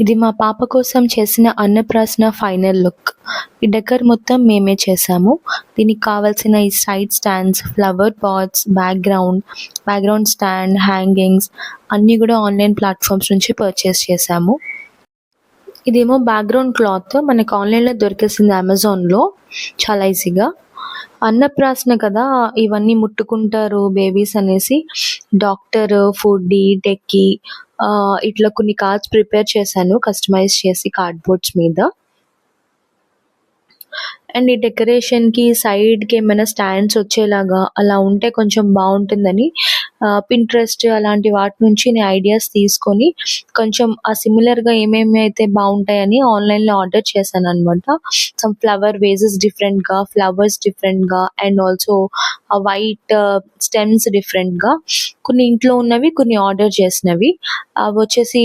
ఇది మా పాప కోసం చేసిన అన్నప్రాసన ఫైనల్ లుక్. ఈ డెకర్ మొత్తం మేమే చేసాము. దీనికి కావాల్సిన ఈ side stands, flower pots, background stand, hangings అన్నీ కూడా ఆన్లైన్ ప్లాట్ఫామ్స్ నుంచి పర్చేస్ చేసాము. ఇదేమో బ్యాక్గ్రౌండ్ క్లాత్ మనకు ఆన్లైన్లో దొరికేసింది అమెజాన్లో చాలా ఈజీగా. అన్నప్రాసన కదా, ఇవన్నీ ముట్టుకుంటారు బేబీస్ అనేసి డాక్టర్, ఫుడ్డీ, టెక్కీ ఇట్లా కొన్ని కార్డ్స్ ప్రిపేర్ చేశాను కస్టమైజ్ చేసి కార్డ్బోర్డ్స్ మీద. అండ్ ఈ డెకరేషన్కి సైడ్కి ఏమైనా స్టాండ్స్ వచ్చేలాగా అలా ఉంటే కొంచెం బాగుంటుందని పింట్రెస్ట్ అలాంటి వాటి నుంచి నేను ఐడియాస్ తీసుకొని కొంచెం ఆ సిమిలర్గా ఏమేమి అయితే బాగుంటాయని ఆన్లైన్లో ఆర్డర్ చేశాను అనమాట. సమ్ ఫ్లవర్ వేజెస్ డిఫరెంట్గా, ఫ్లవర్స్ డిఫరెంట్గా అండ్ ఆల్సో వైట్ స్టెమ్స్ డిఫరెంట్గా, కొన్ని ఇంట్లో ఉన్నవి కొన్ని ఆర్డర్ చేసినవి. అవి వచ్చేసి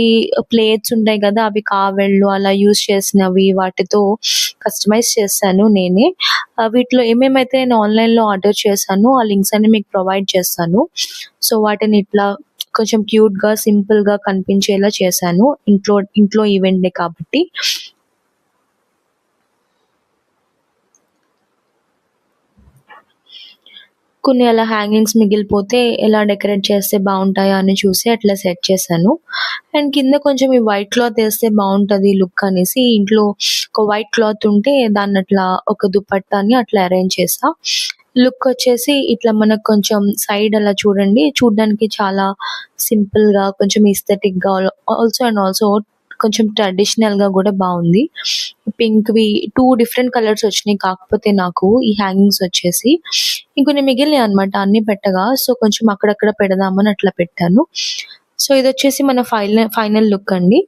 ప్లేట్స్ ఉంటాయి కదా, అవి కావెళ్ళు అలా యూస్ చేసినవి వాటితో కస్టమైజ్ చేశాను నేనే. వీటిలో ఏమేమైతే నేను ఆన్లైన్లో ఆర్డర్ చేశానో ఆ లింక్స్ అన్ని మీకు ప్రొవైడ్ చేస్తాను. సో వాటిని ఇట్లా కొంచెం క్యూట్గా సింపుల్గా కనిపించేలా చేశాను. ఇంట్లో ఈవెంట్నే కాబట్టి. కొన్ని అలా హ్యాంగింగ్స్ మిగిలిపోతే ఎలా డెకరేట్ చేస్తే బాగుంటాయా అని చూసి అట్లా సెట్ చేశాను. అండ్ కింద కొంచెం ఈ వైట్ క్లాత్ వేస్తే బాగుంటుంది లుక్ అనేసి ఇంట్లో ఒక వైట్ క్లాత్ ఉంటే దాన్ని అట్లా ఒక దుపట్టాని అట్లా అరేంజ్ చేసా. లుక్ వచ్చేసి ఇట్లా మనకు కొంచెం సైడ్ అలా చూడడానికి చాలా సింపుల్గా కొంచెం ఎస్థెటిక్గా ఆల్సో కొంచెం ట్రెడిషనల్గా కూడా బాగుంది. పింక్వి 2 డిఫరెంట్ కలర్స్ వచ్చినాయి, కాకపోతే నాకు ఈ హ్యాంగింగ్స్ వచ్చేసి ఇంకొన్ని మిగిలినాయి అనమాట అన్ని పెట్టగా. సో కొంచెం అక్కడక్కడ పెడదామని అట్లా పెట్టాను. సో ఇది వచ్చేసి మన ఫైనల్ లుక్ అండి.